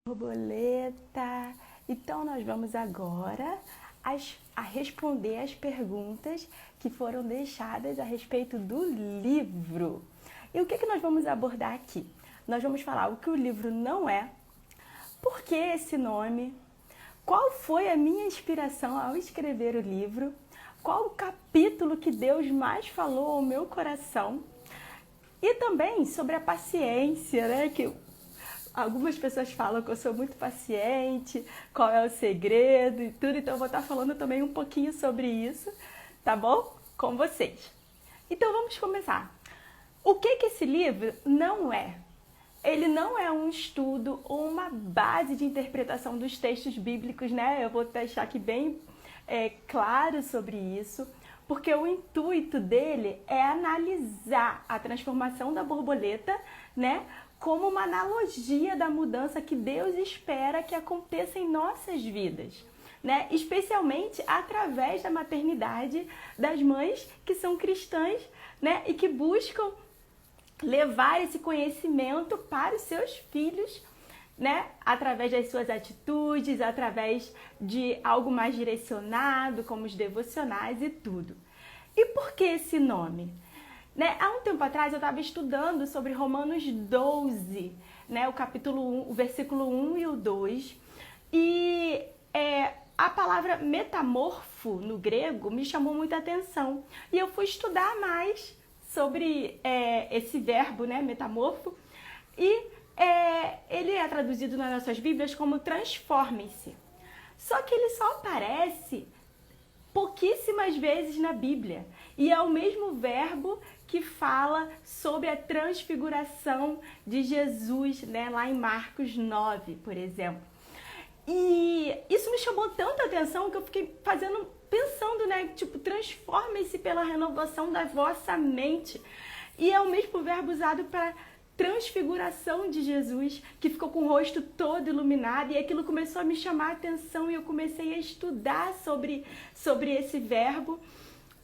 Borboleta. Então nós vamos agora a responder as perguntas que foram deixadas a respeito do livro. E o que nós vamos abordar aqui? Nós vamos falar o que o livro não é, por que esse nome, qual foi a minha inspiração ao escrever o livro, qual o capítulo que Deus mais falou ao meu coração, e também sobre a paciência, né? Que algumas pessoas falam que eu sou muito paciente, qual é o segredo e tudo, então eu vou estar falando também um pouquinho sobre isso, tá bom? Com vocês. Então vamos começar. O que esse livro não é? Ele não é um estudo ou uma base de interpretação dos textos bíblicos, né? Eu vou deixar aqui bem claro sobre isso, porque o intuito dele é analisar a transformação da borboleta, né? Como uma analogia da mudança que Deus espera que aconteça em nossas vidas, né? Especialmente através da maternidade das mães que são cristãs, né? E que buscam levar esse conhecimento para os seus filhos, né? Através das suas atitudes, através de algo mais direcionado, como os devocionais e tudo. E por que esse nome? Né? Há um tempo atrás eu estava estudando sobre Romanos 12, né? O capítulo 1, o versículo 1 e o 2, e a palavra metamorfo no grego me chamou muita atenção. E eu fui estudar mais sobre esse verbo, né? Metamorfo, e ele é traduzido nas nossas Bíblias como transformem-se. Só que ele só aparece pouquíssimas vezes na Bíblia. E é o mesmo verbo que fala sobre a transfiguração de Jesus, né, lá em Marcos 9, por exemplo. E isso me chamou tanta atenção que eu fiquei pensando, né, tipo, transforme-se pela renovação da vossa mente. E é o mesmo verbo usado para transfiguração de Jesus, que ficou com o rosto todo iluminado, e aquilo começou a me chamar a atenção e eu comecei a estudar sobre esse verbo.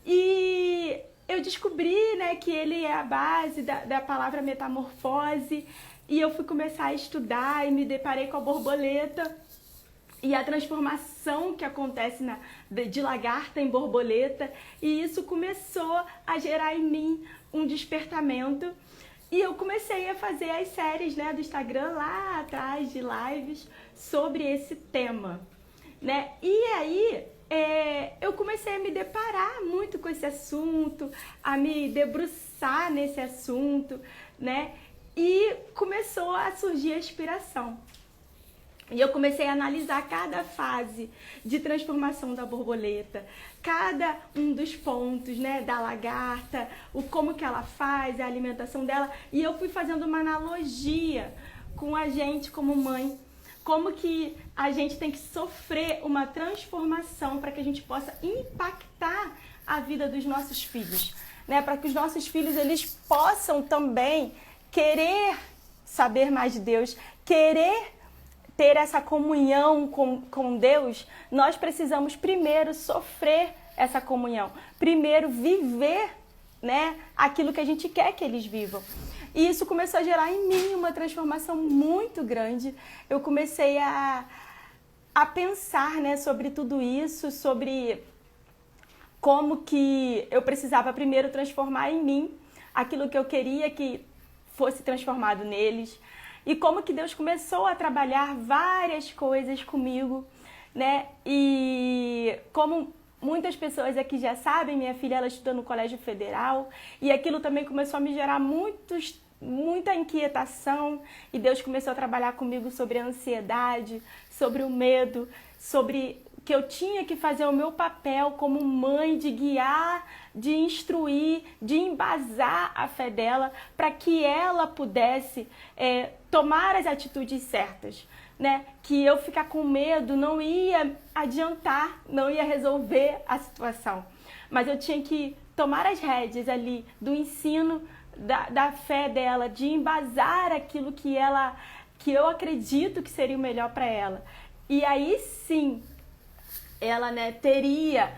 E eu descobri, né, que ele é a base da palavra metamorfose, e eu fui começar a estudar e me deparei com a borboleta e a transformação que acontece de lagarta em borboleta, e isso começou a gerar em mim um despertamento. E eu comecei a fazer as séries, né, do Instagram lá atrás, de lives, sobre esse tema, né? E aí eu comecei a me deparar muito com esse assunto, a me debruçar nesse assunto, né? E começou a surgir a inspiração. E eu comecei a analisar cada fase de transformação da borboleta, cada um dos pontos, né, da lagarta, como que ela faz, a alimentação dela. E eu fui fazendo uma analogia com a gente como mãe, como que a gente tem que sofrer uma transformação para que a gente possa impactar a vida dos nossos filhos, né? Para que os nossos filhos eles possam também querer saber mais de Deus, querer ter essa comunhão com Deus. Nós precisamos primeiro sofrer essa comunhão, primeiro viver, né, aquilo que a gente quer que eles vivam. E isso começou a gerar em mim uma transformação muito grande. Eu comecei a pensar, né, sobre tudo isso, sobre como que eu precisava primeiro transformar em mim aquilo que eu queria que fosse transformado neles. E como que Deus começou a trabalhar várias coisas comigo, né? E como muitas pessoas aqui já sabem, minha filha ela estuda no Colégio Federal, e aquilo também começou a me gerar muita inquietação, e Deus começou a trabalhar comigo sobre a ansiedade, sobre o medo, sobre que eu tinha que fazer o meu papel como mãe de guiar, de instruir, de embasar a fé dela para que ela pudesse tomar as atitudes certas, né? Que eu ficar com medo não ia adiantar, não ia resolver a situação, mas eu tinha que tomar as rédeas ali do ensino da fé dela, de embasar aquilo que eu acredito que seria o melhor para ela. E aí sim, ela, né, teria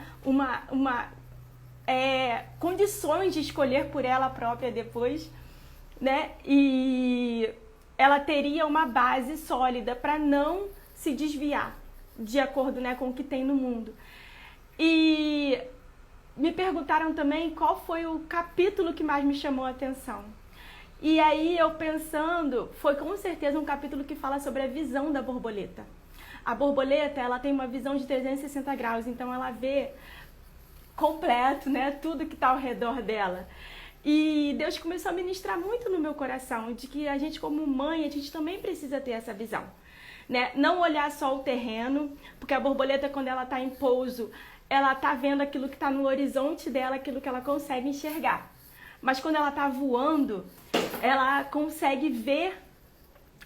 condições de escolher por ela própria depois, né? E ela teria uma base sólida para não se desviar de acordo, né, com o que tem no mundo. E me perguntaram também qual foi o capítulo que mais me chamou a atenção. E aí eu pensando, foi com certeza um capítulo que fala sobre a visão da borboleta. A borboleta, ela tem uma visão de 360 graus, então ela vê completo, né, tudo que está ao redor dela. E Deus começou a ministrar muito no meu coração, de que a gente como mãe, a gente também precisa ter essa visão, né? Não olhar só o terreno, porque a borboleta, quando ela está em pouso, ela está vendo aquilo que está no horizonte dela, aquilo que ela consegue enxergar. Mas quando ela está voando, ela consegue ver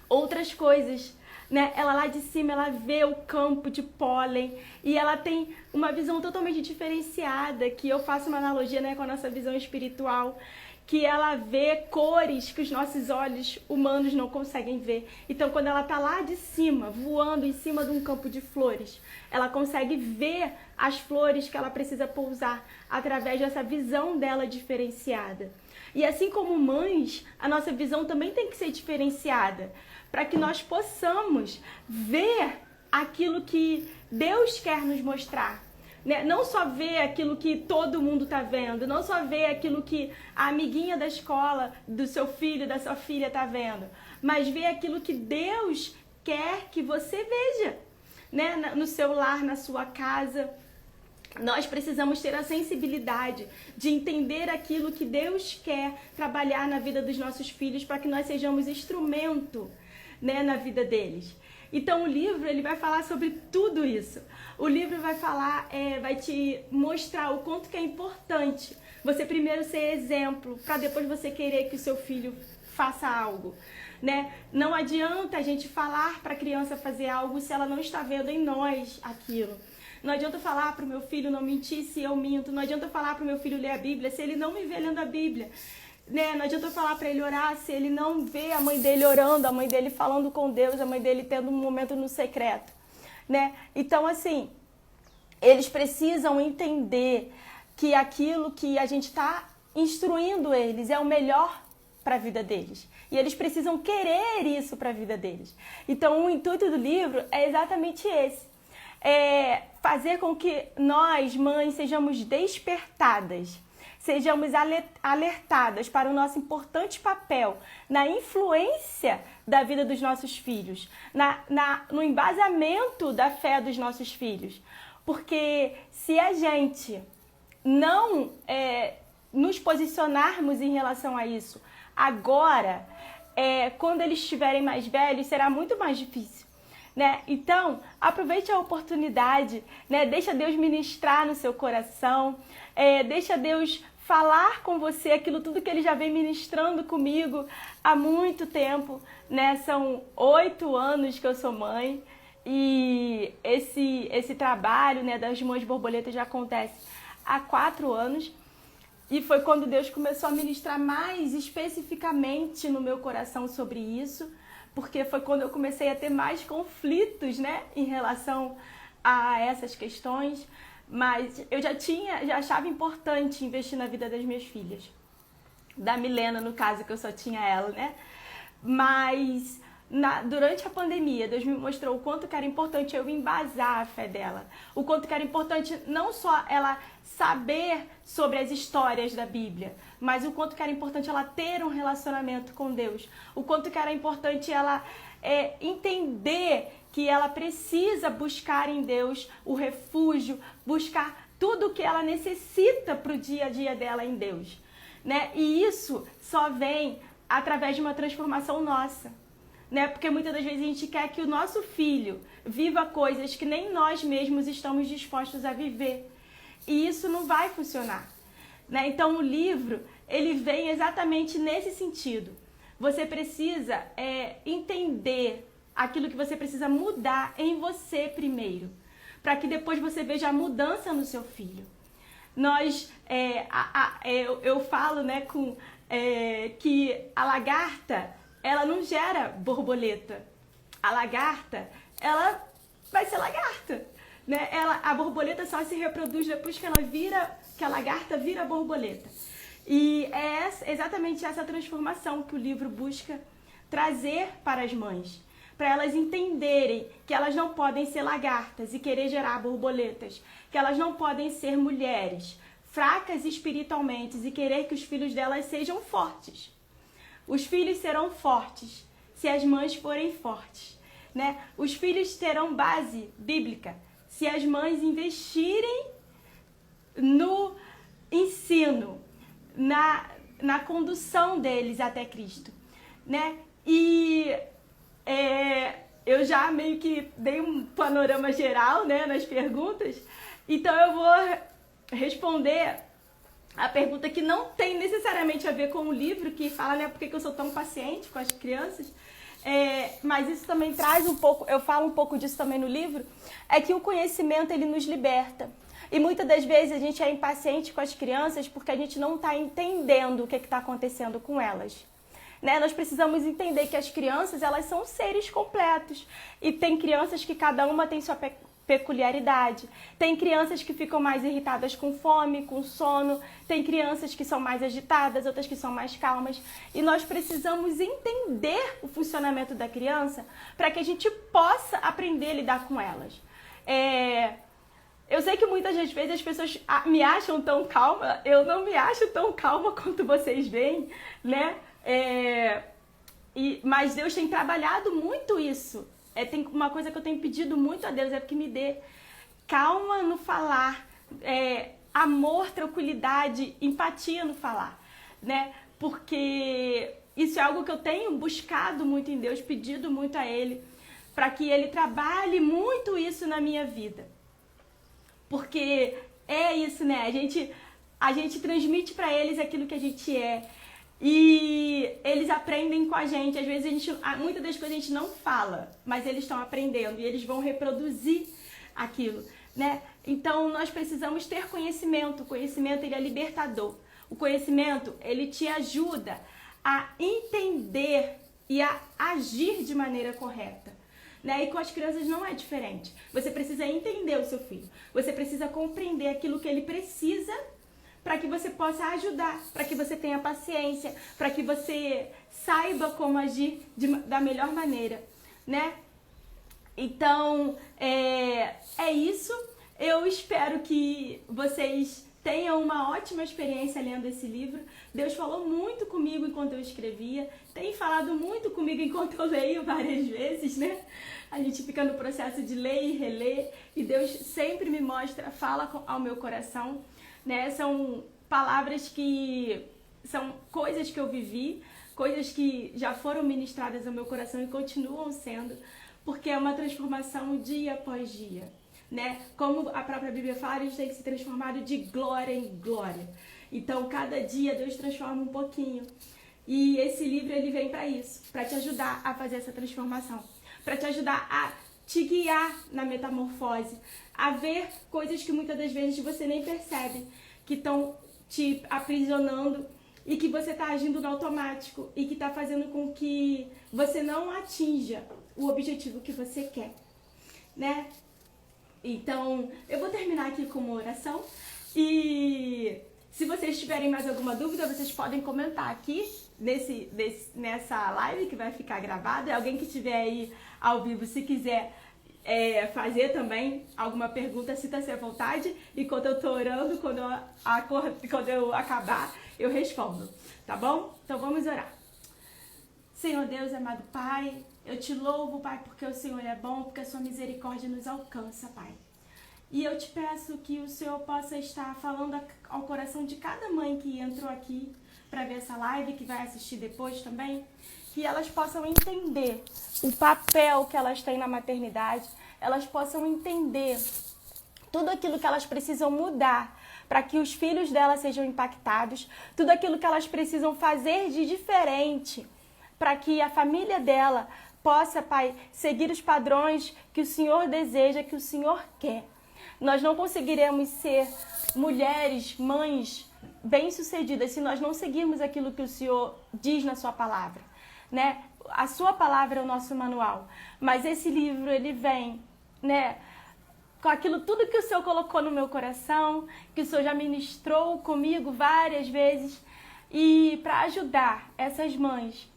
outras coisas, né? Ela lá de cima, ela vê o campo de pólen e ela tem uma visão totalmente diferenciada, que eu faço uma analogia, né, com a nossa visão espiritual, que ela vê cores que os nossos olhos humanos não conseguem ver. Então, quando ela está lá de cima, voando em cima de um campo de flores, ela consegue ver as flores que ela precisa pousar através dessa visão dela diferenciada. E assim como mães, a nossa visão também tem que ser diferenciada, para que nós possamos ver aquilo que Deus quer nos mostrar. Né? Não só ver aquilo que todo mundo está vendo, não só ver aquilo que a amiguinha da escola, do seu filho, da sua filha está vendo, mas ver aquilo que Deus quer que você veja, né? No seu lar, na sua casa. Nós precisamos ter a sensibilidade de entender aquilo que Deus quer trabalhar na vida dos nossos filhos para que nós sejamos instrumento, né, na vida deles. Então o livro ele vai falar sobre tudo isso. O livro vai falar, vai te mostrar o quanto que é importante você primeiro ser exemplo para depois você querer que o seu filho faça algo, né? Não adianta a gente falar para a criança fazer algo se ela não está vendo em nós aquilo. Não adianta falar para o meu filho não mentir se eu minto. Não adianta falar para o meu filho ler a Bíblia se ele não me vê lendo a Bíblia. Né? Não adianta falar para ele orar se ele não vê a mãe dele orando, a mãe dele falando com Deus, a mãe dele tendo um momento no secreto. Né? Então, assim, eles precisam entender que aquilo que a gente está instruindo eles é o melhor para a vida deles. E eles precisam querer isso para a vida deles. Então, o intuito do livro é exatamente esse. Fazer com que nós, mães, sejamos despertadas, sejamos alertadas para o nosso importante papel na influência da vida dos nossos filhos, no embasamento da fé dos nossos filhos. Porque se a gente não nos posicionarmos em relação a isso agora, quando eles estiverem mais velhos, será muito mais difícil. Né? Então, aproveite a oportunidade, né? Deixa Deus ministrar no seu coração, deixa Deus falar com você aquilo tudo que Ele já vem ministrando comigo há muito tempo, né? São 8 anos que eu sou mãe e esse trabalho, né, das Mães Borboletas já acontece há 4 anos e foi quando Deus começou a ministrar mais especificamente no meu coração sobre isso. Porque foi quando eu comecei a ter mais conflitos, né, em relação a essas questões, mas eu já achava importante investir na vida das minhas filhas. Da Milena, no caso, que eu só tinha ela, né? Mas durante a pandemia, Deus me mostrou o quanto que era importante eu embasar a fé dela. O quanto que era importante não só ela saber sobre as histórias da Bíblia, mas o quanto que era importante ela ter um relacionamento com Deus. O quanto que era importante ela entender que ela precisa buscar em Deus o refúgio, buscar tudo o que ela necessita para o dia a dia dela em Deus. Né? E isso só vem através de uma transformação nossa. Né? Porque muitas das vezes a gente quer que o nosso filho viva coisas que nem nós mesmos estamos dispostos a viver. E isso não vai funcionar. Né? Então o livro, ele vem exatamente nesse sentido. Você precisa entender aquilo que você precisa mudar em você primeiro, para que depois você veja a mudança no seu filho. Eu falo, né, que a lagarta, ela não gera borboleta. A lagarta, ela vai ser lagarta. Né? A borboleta só se reproduz depois que a lagarta vira borboleta. E é exatamente essa transformação que o livro busca trazer para as mães, para elas entenderem que elas não podem ser lagartas e querer gerar borboletas, que elas não podem ser mulheres fracas espiritualmente e querer que os filhos delas sejam fortes. Os filhos serão fortes se as mães forem fortes, né? Os filhos terão base bíblica se as mães investirem no ensino, na condução deles até Cristo, né? E eu já meio que dei um panorama geral, né, nas perguntas, então eu vou responder a pergunta que não tem necessariamente a ver com o livro, que fala, né, por que eu sou tão paciente com as crianças, mas isso também traz um pouco, eu falo um pouco disso também no livro, é que o conhecimento, ele nos liberta. E muitas das vezes a gente é impaciente com as crianças porque a gente não está entendendo o que está acontecendo com elas. Né? Nós precisamos entender que as crianças, elas são seres completos. E tem crianças que cada uma tem sua peculiaridade. Tem crianças que ficam mais irritadas com fome, com sono. Tem crianças que são mais agitadas, outras que são mais calmas. E nós precisamos entender o funcionamento da criança para que a gente possa aprender a lidar com elas. Eu sei que muitas das vezes as pessoas me acham tão calma, eu não me acho tão calma quanto vocês veem, né? Mas Deus tem trabalhado muito isso. Tem uma coisa que eu tenho pedido muito a Deus, é que me dê calma no falar, amor, tranquilidade, empatia no falar, né? Porque isso é algo que eu tenho buscado muito em Deus, pedido muito a Ele, para que Ele trabalhe muito isso na minha vida. Porque é isso, né? A gente transmite para eles aquilo que a gente é. E eles aprendem com a gente. Às vezes, muitas das coisas a gente não fala, mas eles estão aprendendo e eles vão reproduzir aquilo, né? Então, nós precisamos ter conhecimento. O conhecimento, ele é libertador. O conhecimento, ele te ajuda a entender e a agir de maneira correta. Né? E com as crianças não é diferente. Você precisa entender o seu filho. Você precisa compreender aquilo que ele precisa para que você possa ajudar, para que você tenha paciência, para que você saiba como agir da melhor maneira, né? Então, é isso. Eu espero que vocês tenham uma ótima experiência lendo esse livro. Deus falou muito comigo enquanto eu escrevia, tem falado muito comigo enquanto eu leio várias vezes, né? A gente fica no processo de ler e reler, e Deus sempre me mostra, fala ao meu coração, né? São palavras que são coisas que eu vivi, coisas que já foram ministradas ao meu coração e continuam sendo, porque é uma transformação dia após dia, né? Como a própria Bíblia fala, a gente tem que se transformar de glória em glória. Então, cada dia Deus transforma um pouquinho. E esse livro, ele vem para isso, para te ajudar a fazer essa transformação, para te ajudar a te guiar na metamorfose, a ver coisas que muitas das vezes você nem percebe, que estão te aprisionando e que você está agindo no automático e que está fazendo com que você não atinja o objetivo que você quer, né? Então, eu vou terminar aqui com uma oração e se vocês tiverem mais alguma dúvida, vocês podem comentar aqui nessa live que vai ficar gravada. Alguém que estiver aí ao vivo, se quiser fazer também alguma pergunta, sinta-se à vontade. E quando eu estou orando, quando eu acabar, eu respondo, tá bom? Então vamos orar. Senhor Deus, amado Pai, eu te louvo, Pai, porque o Senhor é bom, porque a sua misericórdia nos alcança, Pai. E eu te peço que o Senhor possa estar falando ao coração de cada mãe que entrou aqui para ver essa live, que vai assistir depois também, que elas possam entender o papel que elas têm na maternidade, elas possam entender tudo aquilo que elas precisam mudar para que os filhos delas sejam impactados, tudo aquilo que elas precisam fazer de diferente para que a família dela possa, Pai, seguir os padrões que o Senhor deseja, que o Senhor quer. Nós não conseguiremos ser mulheres, mães bem-sucedidas se nós não seguirmos aquilo que o Senhor diz na sua palavra, né? A sua palavra é o nosso manual, mas esse livro, ele vem, né, com aquilo tudo que o Senhor colocou no meu coração, que o Senhor já ministrou comigo várias vezes, e para ajudar essas mães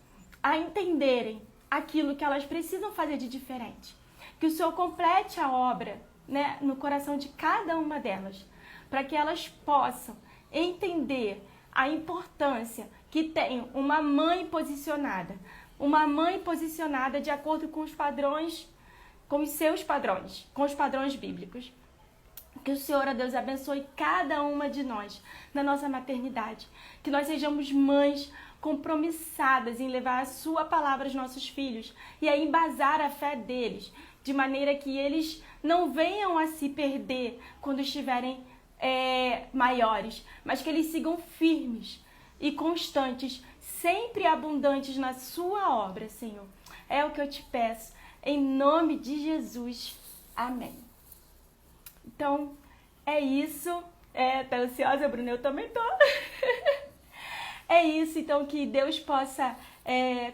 a entenderem aquilo que elas precisam fazer de diferente. Que o Senhor complete a obra, né, no coração de cada uma delas, para que elas possam entender a importância que tem uma mãe posicionada de acordo com os padrões, com os seus padrões, com os padrões bíblicos. Que o Senhor, ó Deus, abençoe cada uma de nós na nossa maternidade. Que nós sejamos mães compromissadas em levar a sua palavra aos nossos filhos e a embasar a fé deles, de maneira que eles não venham a se perder quando estiverem maiores, mas que eles sigam firmes e constantes, sempre abundantes na sua obra, Senhor. É o que eu te peço, em nome de Jesus. Amém. Então, é isso. Tá ansiosa, Bruna? Eu também tô. É isso, então, que Deus possa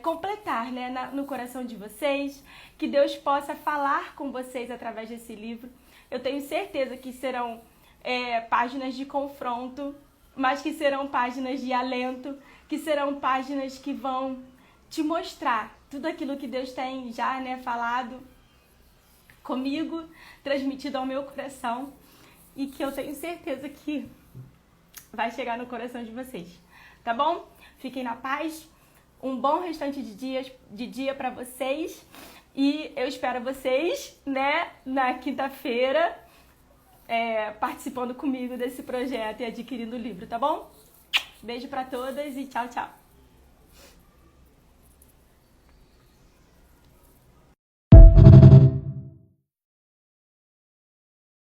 completar, né, no coração de vocês, que Deus possa falar com vocês através desse livro. Eu tenho certeza que serão páginas de confronto, mas que serão páginas de alento, que serão páginas que vão te mostrar tudo aquilo que Deus tem já, né, falado comigo, transmitido ao meu coração, e que eu tenho certeza que vai chegar no coração de vocês. Tá bom? Fiquem na paz. Um bom restante de dia para vocês. E eu espero vocês, né, na quinta-feira, participando comigo desse projeto e adquirindo o livro, tá bom? Beijo para todas e tchau, tchau.